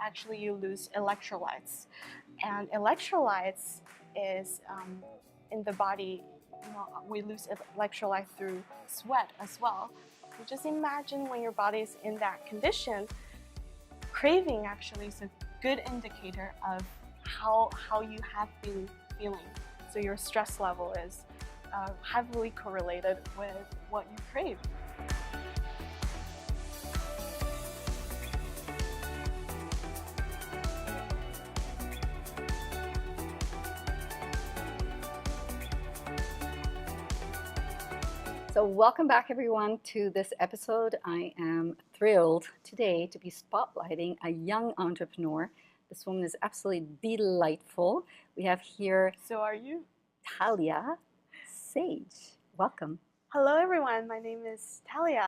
actually you lose electrolytes, and electrolytes is in the body. We lose electrolytes through sweat as well. So just imagine when your body is in that condition, craving actually is a good indicator of how you have been feeling. So your stress level is heavily correlated with what you crave. So welcome back everyone to this episode. I am thrilled today to be spotlighting a young entrepreneur. This woman is absolutely delightful. We have here So are you? Tahlia Sage. Welcome. Hello everyone, my name is Tahlia.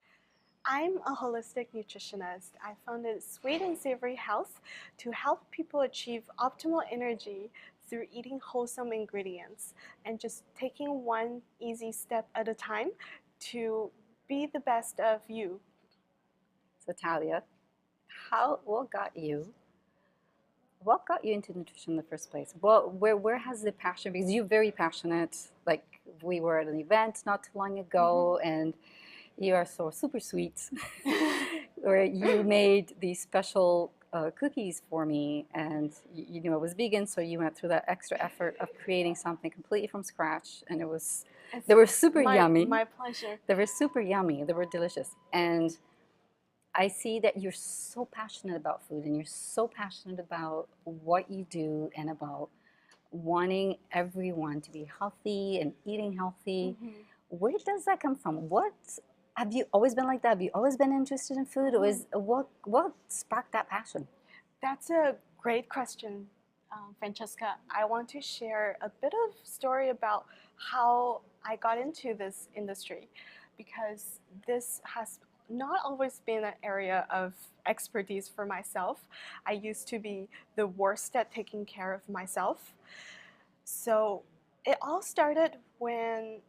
I'm a holistic nutritionist. I founded Sweet and Savory Health to help people achieve optimal energy through eating wholesome ingredients and just taking one easy step at a time to be the best of you. So Tahlia, what got you into nutrition in the first place? Well, where has the passion? Because you're very passionate. Like we were at an event not too long ago, and you are so super sweet. Where you made these special cookies for me, and you know I was vegan, so you went through that extra effort of creating something completely from scratch, and they were super yummy. My pleasure. They were super yummy. They were delicious, and I see that you're so passionate about food, and you're so passionate about what you do, and about wanting everyone to be healthy and eating healthy. Where does that come from? Have you always been like that? Have you always been interested in food? Or what sparked that passion? That's a great question, Francesca. I want to share a bit of story about how I got into this industry, because this has not always been an area of expertise for myself. I used to be the worst at taking care of myself. So it all started when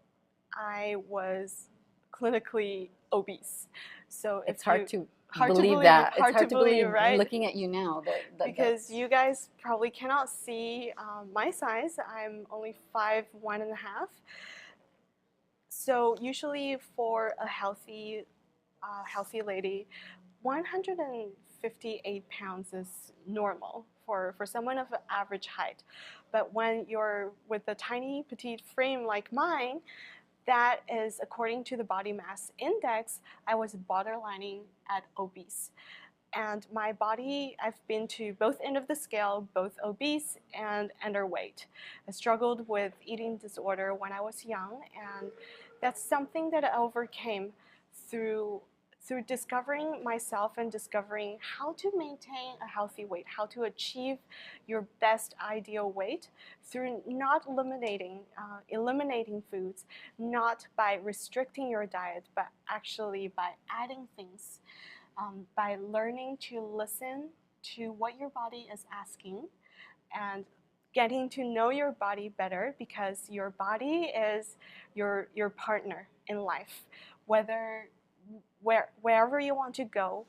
I was clinically obese. So It's hard to hard believe to that. Hard it's hard to believe, right? Looking at you now. Because you guys probably cannot see my size. I'm only 5'1.5". So usually for a healthy lady, 158 pounds is normal for someone of average height. But when you're with a tiny petite frame like mine, that is, according to the body mass index, I was borderlining at obese. And my body, I've been to both ends of the scale, both obese and underweight. I struggled with eating disorder when I was young, and that's something that I overcame through discovering myself and discovering how to maintain a healthy weight, how to achieve your best ideal weight through not eliminating foods, not by restricting your diet, but actually by adding things, by learning to listen to what your body is asking and getting to know your body better, because your body is your partner in life. Wherever you want to go,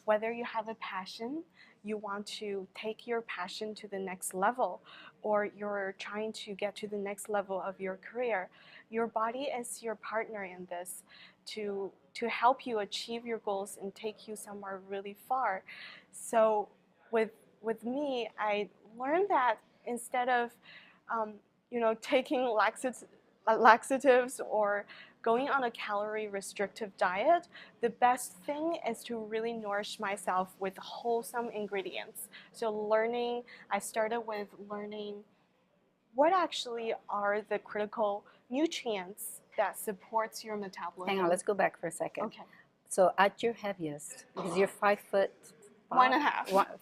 whether you have a passion, you want to take your passion to the next level, or you're trying to get to the next level of your career, your body is your partner in this to help you achieve your goals and take you somewhere really far. So with me, I learned that instead of taking laxatives or going on a calorie restrictive diet, the best thing is to really nourish myself with wholesome ingredients. So I started with learning what actually are the critical nutrients that supports your metabolism. Hang on, let's go back for a second. Okay. So at your heaviest, because you're 5'1.5",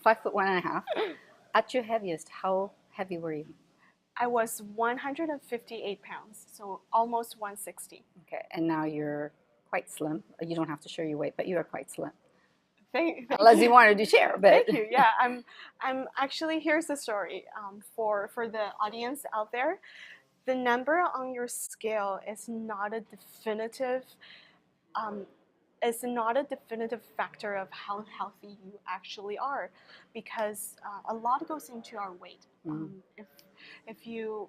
5'1.5", at your heaviest, how heavy were you? I was 158 pounds, so almost 160. Okay, and now you're quite slim. You don't have to share your weight, but you are quite slim. Unless you wanted to share, but thank you. Yeah, I'm actually, here's the story for the audience out there. The number on your scale is not a definitive is not a definitive factor of how healthy you actually are, because a lot goes into our weight. If you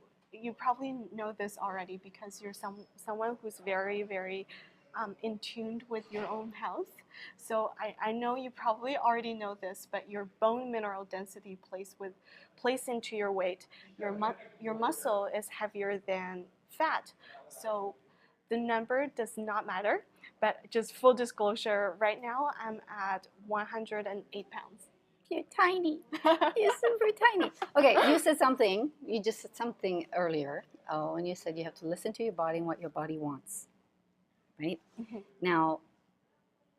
probably know this already because you're someone who's very, very in tune with your own health. So I know you probably already know this, but your bone mineral density plays into your weight. Your muscle is heavier than fat. So the number does not matter, but just full disclosure, right now I'm at 108 pounds. You're tiny. You're super tiny. Okay, you just said something earlier when you said you have to listen to your body and what your body wants, right? Now,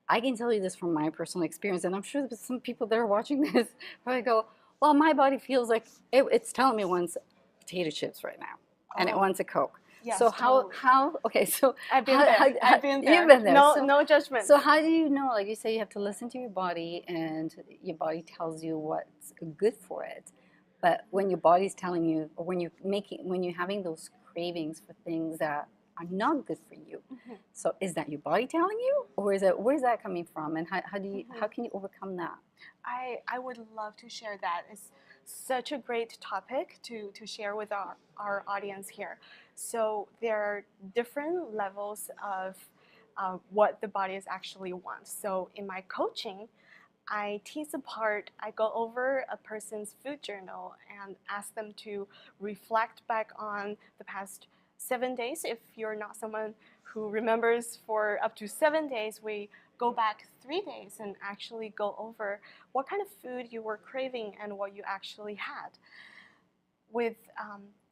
I can tell you this from my personal experience, and I'm sure there's some people that are watching this probably go, well, my body feels like it's telling me it wants potato chips right now, and it wants a Coke. Yes, so totally. okay, so I've been there. I've been there. You've been there. No judgment. So how do you know? Like you say, you have to listen to your body, and your body tells you what's good for it. But when your body's telling you, or when you're having those cravings for things that are not good for you, so is that your body telling you, or where's that coming from, and how can you overcome that? I would love to share that. It's such a great topic to share with our audience here. So there are different levels of what the body is actually wants. So in my coaching, I tease apart, I go over a person's food journal and ask them to reflect back on the past 7 days. If you're not someone who remembers for up to 7 days, we go back 3 days and actually go over what kind of food you were craving and what you actually had. With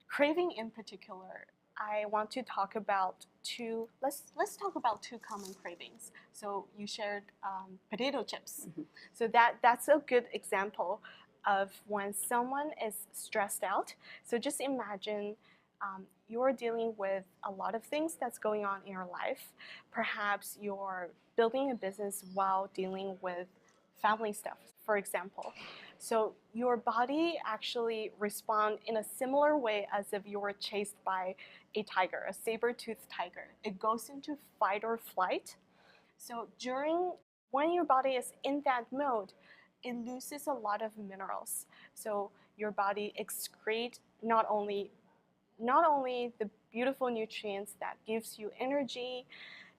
craving in particular, I want to talk about let's talk about two common cravings. So you shared potato chips. So that's a good example of when someone is stressed out. So just imagine you're dealing with a lot of things that's going on in your life. Perhaps you're building a business while dealing with family stuff, for example. So your body actually responds in a similar way as if you were chased by a tiger, a saber-toothed tiger. It goes into fight or flight. So when your body is in that mode, it loses a lot of minerals. So your body excretes not only the beautiful nutrients that gives you energy,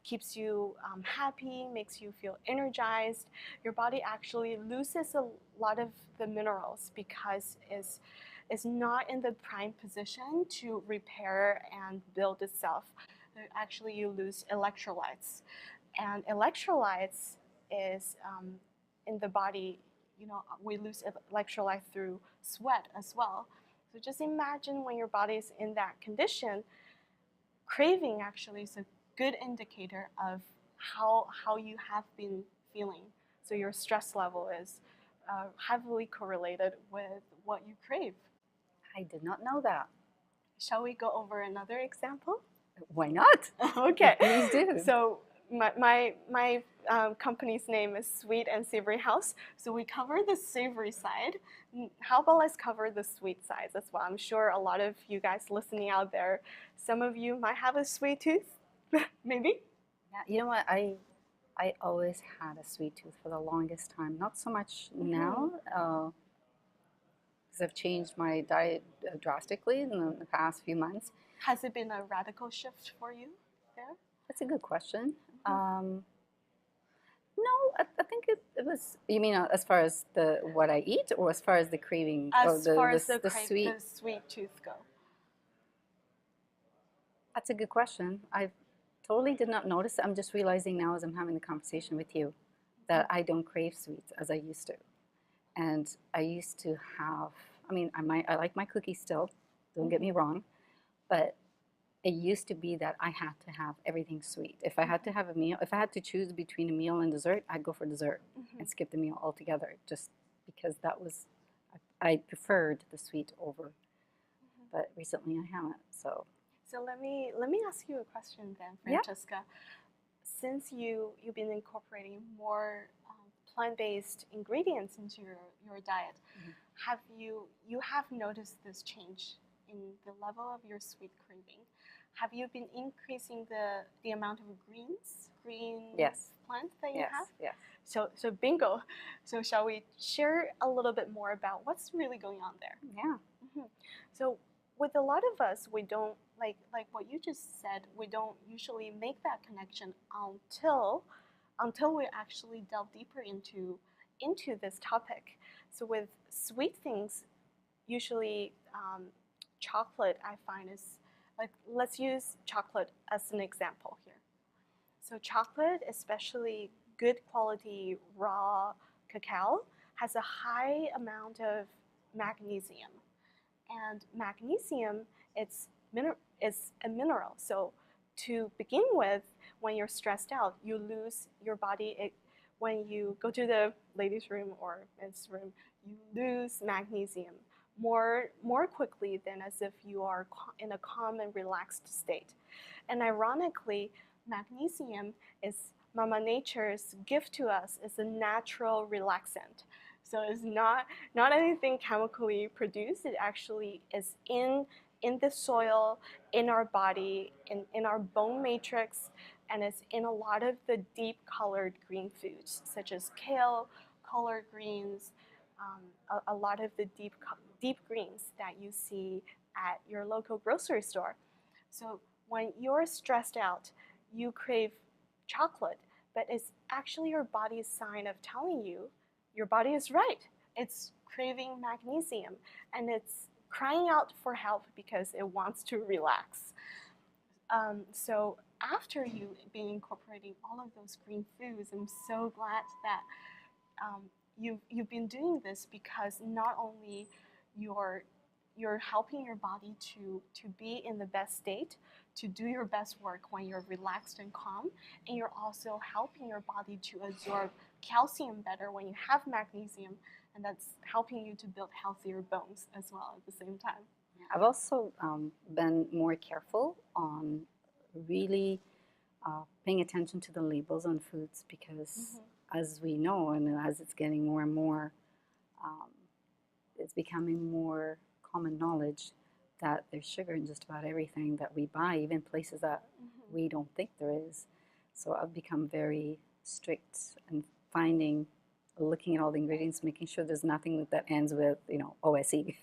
keeps you happy, makes you feel energized. Your body actually loses a lot of the minerals because it's not in the prime position to repair and build itself. Actually, you lose electrolytes. And electrolytes is in the body, we lose electrolytes through sweat as well. So just imagine when your body is in that condition, craving actually is a good indicator of how you have been feeling. So your stress level is heavily correlated with what you crave. I did not know that. Shall we go over another example? Why not? Okay. Please do. So my company's name is Sweet and Savory House. So we cover the savory side. How about let's cover the sweet side as well? I'm sure a lot of you guys listening out there, some of you might have a sweet tooth, maybe. Yeah, you know what? I always had a sweet tooth for the longest time. Not so much now, because I've changed my diet drastically in the past few months. Has it been a radical shift for you there? That's a good question. No, I think it was. You mean as far as what I eat, or as far as the craving? As far as the sweet tooth go. That's a good question. I totally did not notice. I'm just realizing now as I'm having the conversation with you that I don't crave sweets as I used to. And I used to have. I mean, I like my cookies still. Don't get me wrong, but it used to be that I had to have everything sweet. If I had to have a meal, if I had to choose between a meal and dessert, I'd go for dessert and skip the meal altogether, just because I preferred the sweet over. But recently I haven't, so. So let me ask you a question then, Francesca. Yeah. Since you've been incorporating more plant-based ingredients into your diet, have you have noticed this change in the level of your sweet craving? have you been increasing the amount of green Yes. plants that you Yes. have? Yes. So bingo. So shall we share a little bit more about what's really going on there? Yeah. So with a lot of us, we don't like what you just said. We don't usually make that connection until we actually delve deeper into this topic. So with sweet things, usually chocolate, I find, is like, let's use chocolate as an example here. So chocolate, especially good quality raw cacao, has a high amount of magnesium. And magnesium, is a mineral. So to begin with, when you're stressed out, you lose your body. When you go to the ladies' room or men's room, you lose magnesium more quickly than as if you are in a calm and relaxed state. And ironically, magnesium is Mama Nature's gift to us as a natural relaxant. So it's not anything chemically produced. It actually is in the soil, in our body, in our bone matrix, and it's in a lot of the deep colored green foods, such as kale, collard greens, a lot of the deep greens that you see at your local grocery store. So when you're stressed out, you crave chocolate, but it's actually your body's sign of telling you your body is right. It's craving magnesium and it's crying out for help because it wants to relax. So after you've been incorporating all of those green foods, I'm so glad that you've been doing this, because not only you're helping your body to be in the best state, to do your best work when you're relaxed and calm, and you're also helping your body to absorb calcium better when you have magnesium, and that's helping you to build healthier bones as well at the same time. I've also been more careful on really paying attention to the labels on foods, because as we know, and as it's getting more and more, it's becoming more common knowledge that there's sugar in just about everything that we buy, even places that we don't think there is. So I've become very strict and looking at all the ingredients, making sure there's nothing that ends with, OSE.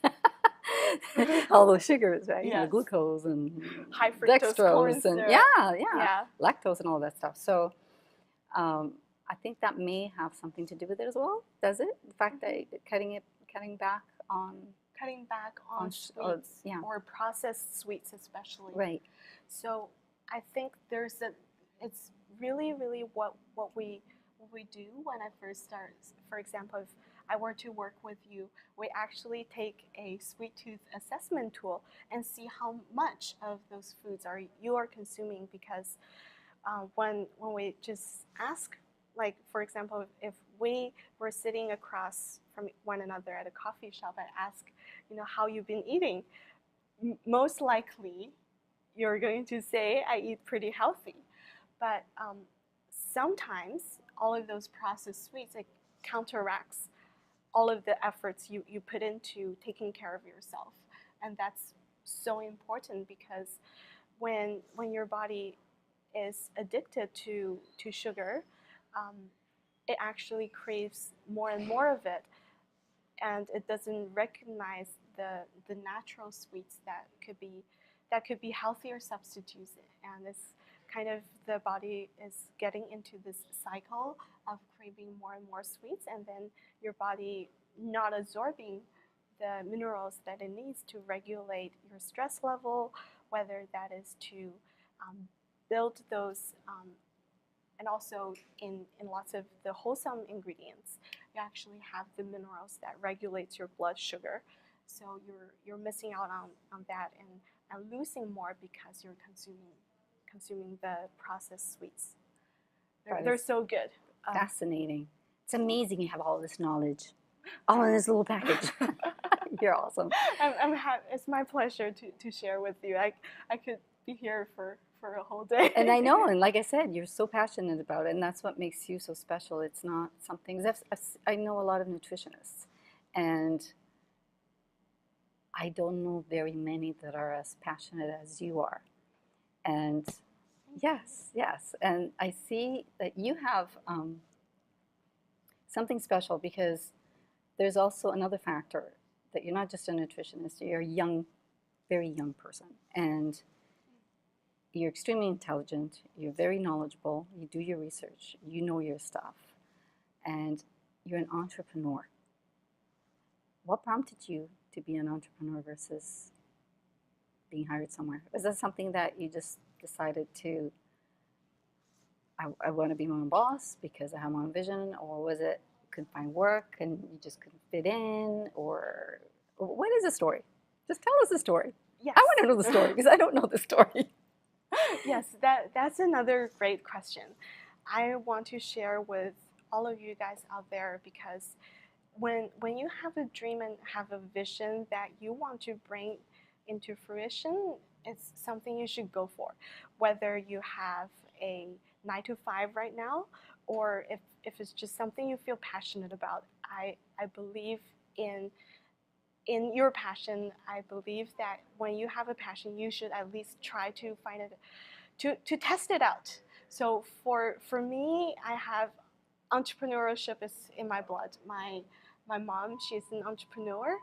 All those sugars, right? Yes. Glucose and high fructose corn dextrose and syrup. lactose and all that stuff. So I think that may have something to do with it as well. Does it? The fact that cutting back on sweets, yeah, or processed sweets especially. Right. So I think it's really what we do when I first start. For example, if I were to work with you, we actually take a sweet tooth assessment tool and see how much of those foods you are consuming, because when we just ask, like, for example, if we were sitting across from one another at a coffee shop and ask, how you've been eating, most likely you're going to say, I eat pretty healthy. But sometimes all of those processed sweets, it counteracts all of the efforts you put into taking care of yourself. And that's so important, because when your body is addicted to sugar, it actually craves more and more of it, and it doesn't recognize the natural sweets that could be healthier substitutes. And it's kind of, the body is getting into this cycle of craving more and more sweets, and then your body not absorbing the minerals that it needs to regulate your stress level, whether that is to build those, and also in lots of the wholesome ingredients, you actually have the minerals that regulates your blood sugar. So you're missing out on that and losing more because you're consuming the processed sweets. They're so good. Fascinating. It's amazing you have all this knowledge, all in this little package. You're awesome. It's my pleasure to share with you. I could be here for a whole day. And I know, and like I said, you're so passionate about it, and that's what makes you so special. It's not something, I know a lot of nutritionists, and I don't know very many that are as passionate as you are. And yes, yes. And I see that you have something special because there's also another factor that you're not just a nutritionist, you're a young, very young person. And you're extremely intelligent, you're very knowledgeable, you do your research, you know your stuff, and you're an entrepreneur. What prompted you to be an entrepreneur versus being hired somewhere? Was that something that you just decided to, I want to be my own boss because I have my own vision, or was it you couldn't find work and you just couldn't fit in, or what is the story? Just tell us the story. Yes. I want to know the story because I don't know the story. Yes, that's another great question. I want to share with all of you guys out there because when you have a dream and have a vision that you want to bring into fruition, it's something you should go for. Whether you have a 9 to 5 right now, or if it's just something you feel passionate about, I believe in your passion. I believe that when you have a passion, you should at least try to find it, to test it out. So for me, I have entrepreneurship is in my blood. My mom, she's an entrepreneur,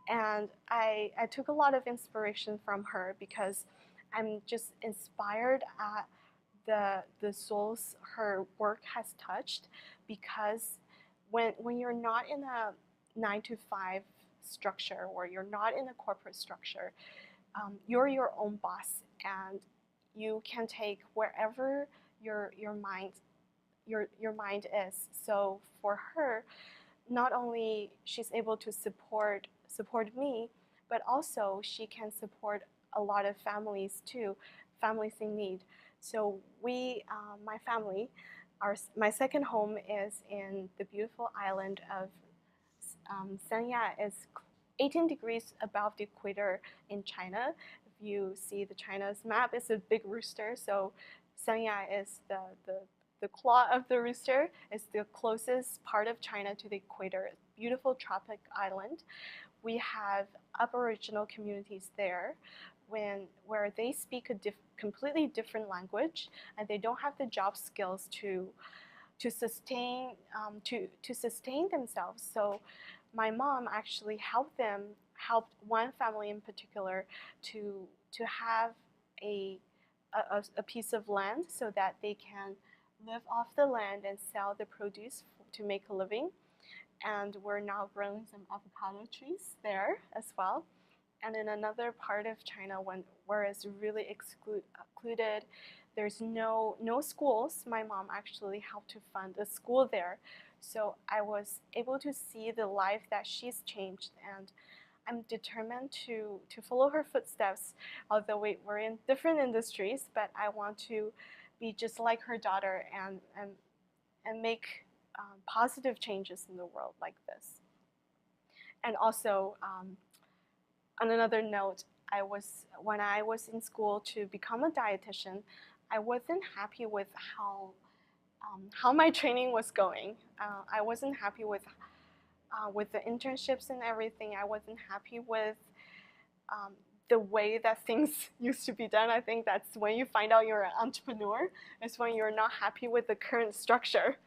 and I took a lot of inspiration from her because I'm just inspired at the souls her work has touched. Because when you're not in a 9 to 5 structure, or you're not in a corporate structure, you're your own boss, and you can take wherever your mind is. So for her, not only she's able to support me, but also she can support a lot of families too, families in need. So we, my family, my second home is in the beautiful island of Sanya. Is 18 degrees above the equator in China. If you see the China's map, it's a big rooster. So Sanya is the claw of the rooster. Is the closest part of China to the equator. Beautiful tropic island. We have Aboriginal communities there, where they speak a completely different language, and they don't have the job skills to sustain themselves. So my mom actually helped one family in particular to have a piece of land so that they can live off the land and sell the produce to make a living. And we're now growing some avocado trees there as well. And in another part of China, where it's really excluded, there's no schools. My mom actually helped to fund a school there. So I was able to see the life that she's changed, and I'm determined to follow her footsteps. Although we're in different industries, but I want to be just like her daughter and make positive changes in the world like this. And also, on another note, when I was in school to become a dietitian, I wasn't happy with how my training was going. I wasn't happy with the internships and everything. I wasn't happy with the way that things used to be done. I think that's when you find out you're an entrepreneur. It's when you're not happy with the current structure.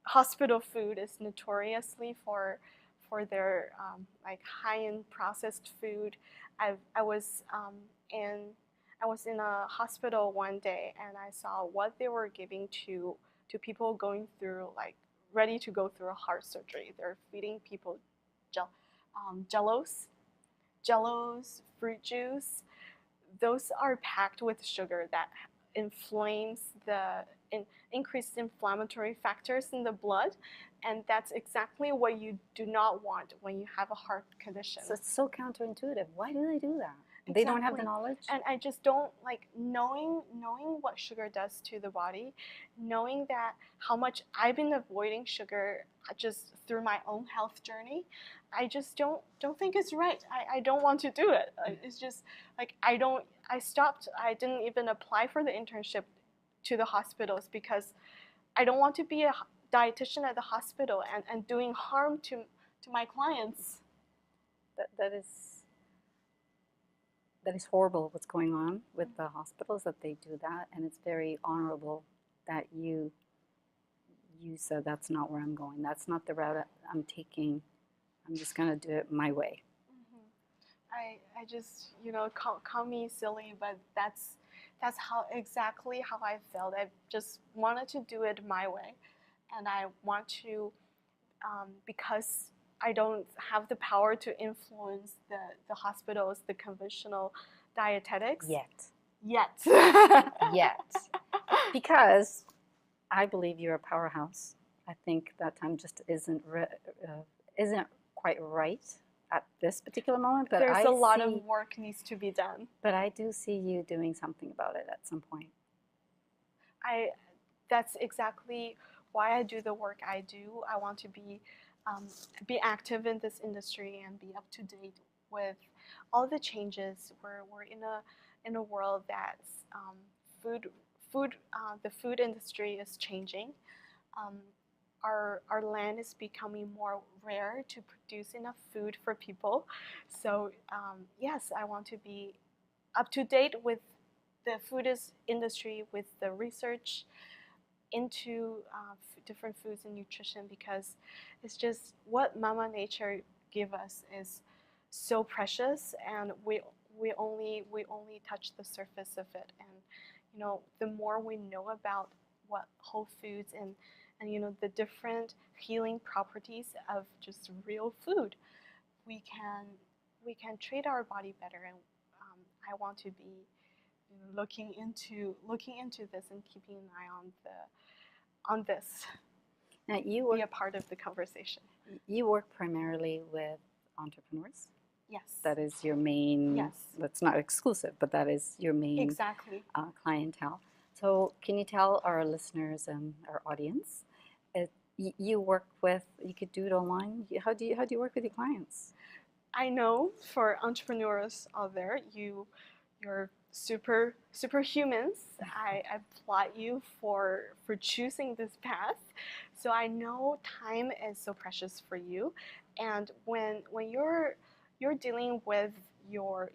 Hospital food is notoriously for their like high-end processed food. I was in a hospital one day, and I saw what they were giving to people going through, like, ready to go through a heart surgery. They're feeding people jellos, fruit juice. Those are packed with sugar that inflames increased inflammatory factors in the blood, and that's exactly what you do not want when you have a heart condition. So it's so counterintuitive. Why do they do that? Exactly. They don't have the knowledge? And I just don't like knowing what sugar does to the body, knowing that how much I've been avoiding sugar just through my own health journey. I just don't think it's right. I don't want to do it. It's just like I stopped. I didn't even apply for the internship to the hospitals because I don't want to be a dietitian at the hospital and doing harm to my clients. That is that is horrible what's going on with the hospitals that they do that, and it's very honorable that you said that's not where I'm going. That's not the route I'm taking. I'm just gonna do it my way. I just, call me silly, but that's exactly how I felt. I just wanted to do it my way, and I want to, because I don't have the power to influence the hospitals, the conventional dietetics Yet. Yet. Because I believe you're a powerhouse. I think that time just isn't quite right at this particular moment. But there's a lot of work needs to be done. But I do see you doing something about it at some point. That's exactly why I do the work I do. I want to be active in this industry and be up to date with all the changes. We're in a world that's the food industry is changing. Our land is becoming more rare to produce enough food for people. So yes, I want to be up to date with the food industry, with the research into different foods and nutrition, because it's just what Mama Nature give us is so precious, and we only touch the surface of it. And the more we know about what whole foods and the different healing properties of just real food, we can treat our body better. And I want to be looking into this and keeping an eye on this. Now be a part of the conversation. You work primarily with entrepreneurs. Yes. That is your main. Yes. That's not exclusive, but that is your main. Exactly. Clientele. So can you tell our listeners and our audience, you work with, you could do it online. How do you work with your clients? I know for entrepreneurs out there, you're superhumans. I applaud you for choosing this path. So I know time is so precious for you, and when you're dealing with your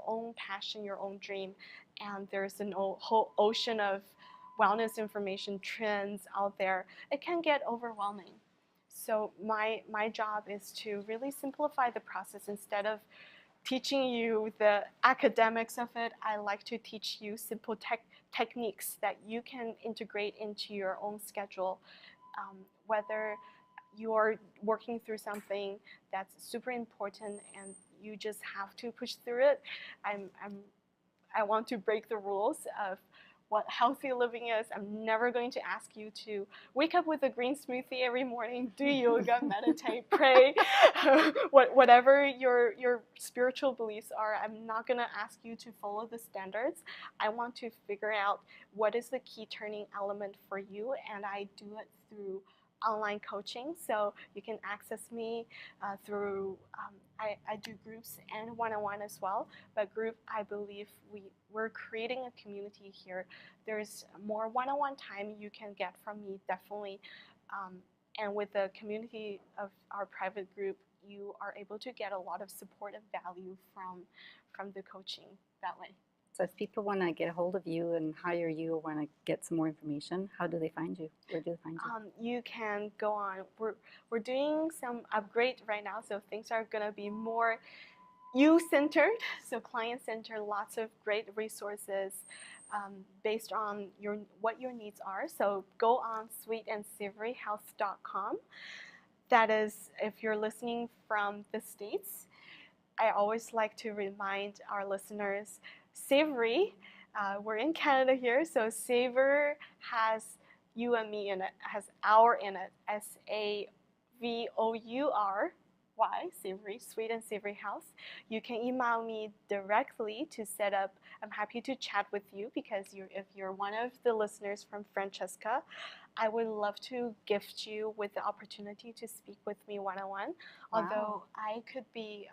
own passion, your own dream, and there's a whole ocean of wellness information trends out there, it can get overwhelming. So my job is to really simplify the process. Instead of teaching you the academics of it, I like to teach you simple techniques that you can integrate into your own schedule. Whether you're working through something that's super important and you just have to push through it, I want to break the rules of what healthy living is. I'm never going to ask you to wake up with a green smoothie every morning, do yoga, meditate, pray, whatever your spiritual beliefs are. I'm not going to ask you to follow the standards. I want to figure out what is the key turning element for you, and I do it through online coaching. So you can access me through, I do groups and one-on-one as well. But group, I believe we're creating a community here. There's more one-on-one time you can get from me, definitely. And with the community of our private group, you are able to get a lot of support and value from the coaching that way. So if people want to get a hold of you and hire you or want to get some more information, how do they find you? Where do they find you? You can go on. We're doing some upgrade right now, so things are going to be more you-centered, so client-centered, lots of great resources based on what your needs are. So go on sweetandsavoryhealth.com. That is, if you're listening from the States, I always like to remind our listeners, Savory, we're in Canada here, so Savour has you and me in it, has our in it, SAVOURY, Savory, Sweet and Savory Health. You can email me directly to set up. I'm happy to chat with you, because if you're one of the listeners from Francesca, I would love to gift you with the opportunity to speak with me one-on-one. Wow. Although I could be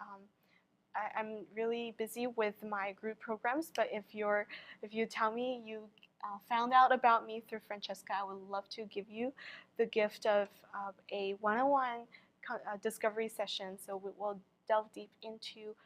I'm really busy with my group programs, but if you tell me you found out about me through Francesca, I would love to give you the gift of a one-on-one discovery session. So we will delve deep into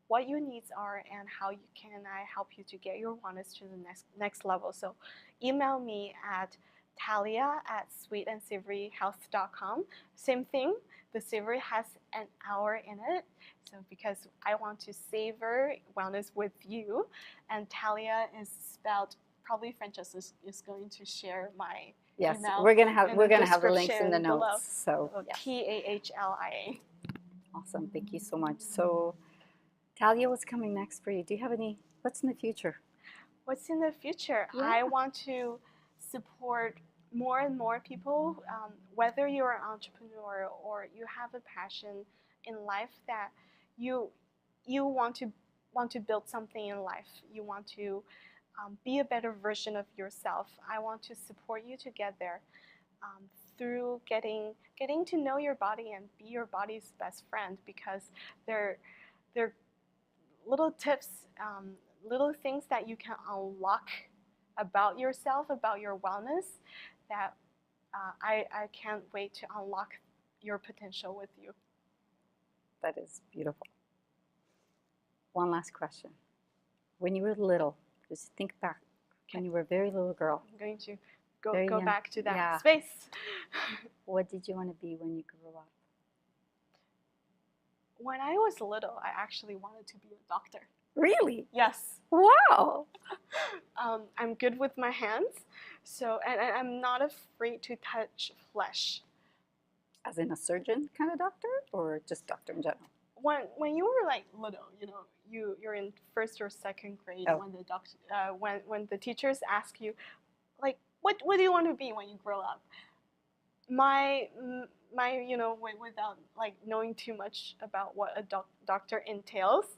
what your needs are and how you can I help you to get your wellness to the next level. So email me at talia@sweetandsavoryhealth.com. Same thing, the savory has an hour in it. So because I want to savor wellness with you, and Talia is spelled, probably Francesca is going to share my Yes, email we're gonna have the links in the description below. notes. So yes. TAHLIA. Awesome, thank you so much. So Talia, what's coming next for you? Do you have what's in the future? What's in the future? Yeah. I want to support more and more people, whether you're an entrepreneur or you have a passion in life that you want to build something in life. You want to be a better version of yourself. I want to support you to get there through getting to know your body and be your body's best friend, because they're little tips, little things that you can unlock about yourself, about your wellness, that I can't wait to unlock your potential with you. That is beautiful. One last question. When you were little, just think back, when you were a very little girl. I'm going to go back to that space. space. What did you want to be when you grew up? When I was little, I actually wanted to be a doctor. Really? Yes. Wow. I'm good with my hands, so and I'm not afraid to touch flesh. As in a surgeon kind of doctor, or just doctor in general? When you were like little, you're in first or second grade, when the when the teachers ask you, like, what do you want to be when you grow up? My without like knowing too much about what a doctor entails,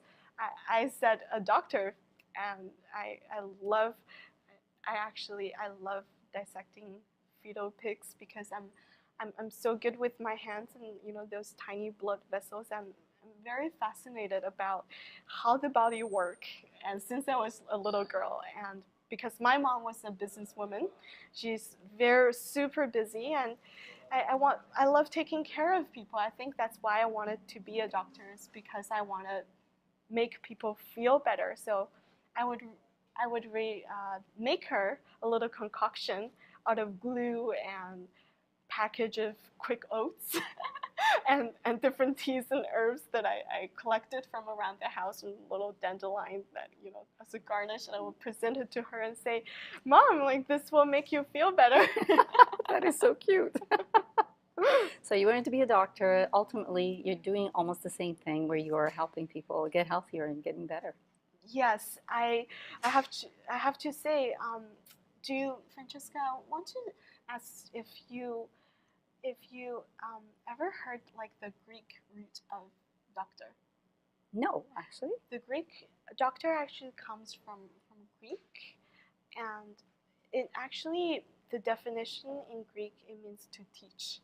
I said a doctor, and I love dissecting fetal pigs, because I'm so good with my hands and those tiny blood vessels. I'm very fascinated about how the body works, and since I was a little girl, and because my mom was a businesswoman, she's very super busy, and I love taking care of people. I think that's why I wanted to be a doctor, is because I want to make people feel better. So I would make her a little concoction out of glue and package of quick oats and different teas and herbs that I collected from around the house, and little dandelion that as a garnish, and I would present it to her and say, "Mom, like, this will make you feel better." That is so cute. So you wanted to be a doctor. Ultimately, you're doing almost the same thing, where you are helping people get healthier and getting better. Yes, I have to say, Francesca, I want to ask if you ever heard like the Greek root of doctor? No, actually. The Greek doctor actually comes from Greek, and it actually, the definition in Greek, it means to teach.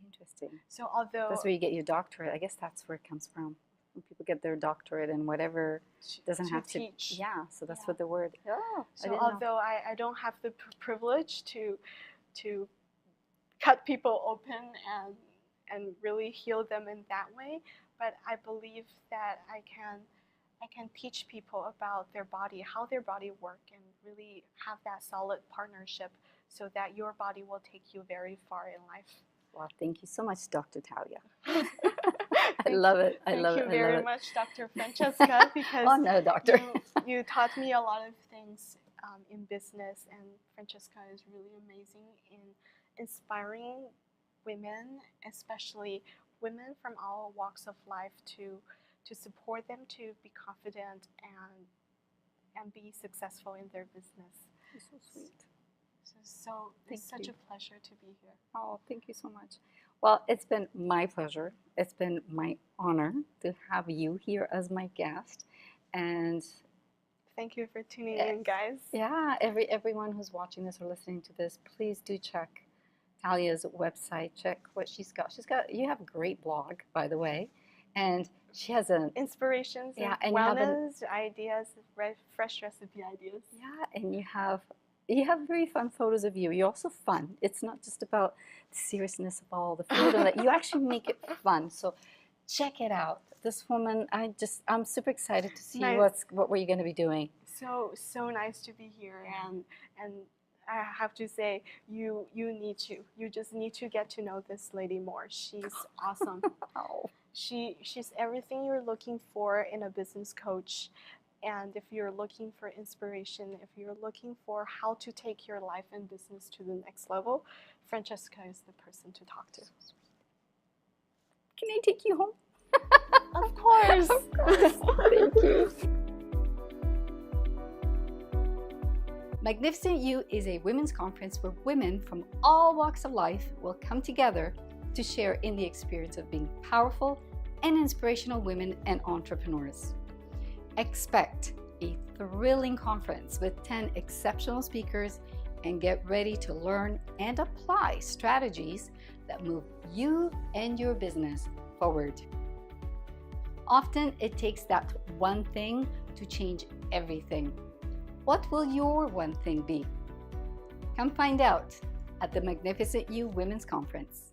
Interesting. So although that's where you get your doctorate, I guess that's where it comes from. When people get their doctorate and whatever, doesn't have to teach. Yeah, so that's what the word. Oh, so although I don't have the privilege to cut people open and really heal them in that way, but I believe that I can teach people about their body, how their body work, and really have that solid partnership, so that your body will take you very far in life. Well, thank you so much, Dr. Tahlia. I love it. I love it. Thank you very much, Dr. Francesca, because oh, no, doctor. you taught me a lot of things in business, and Francesca is really amazing in inspiring women, especially women from all walks of life, to support them to be confident and be successful in their business. You're so sweet. So it's such a pleasure to be here. Oh, thank you so much. Well, it's been my pleasure. It's been my honor to have you here as my guest. And thank you for tuning in, guys. Yeah, everyone who's watching this or listening to this, please do check Tahlia's website. Check what she's got. You have a great blog, by the way. And she has an inspirations, and wellness ideas, fresh recipe ideas. Yeah, and you have very fun photos of you. You're also fun. It's not just about the seriousness of all the food, and that you actually make it fun. So check it out. This woman, I'm super excited to see Nice. what we're going to be doing. So nice to be here, and I have to say you just need to get to know this lady more. She's awesome. Oh. She's everything you're looking for in a business coach. And if you're looking for inspiration, if you're looking for how to take your life and business to the next level, Francesca is the person to talk to. Can I take you home? Of course. Thank you. Magnificent You is a women's conference where women from all walks of life will come together to share in the experience of being powerful and inspirational women and entrepreneurs. Expect a thrilling conference with 10 exceptional speakers and get ready to learn and apply strategies that move you and your business forward. Often it takes that one thing to change everything. What will your one thing be? Come find out at the Magnificent You Women's Conference.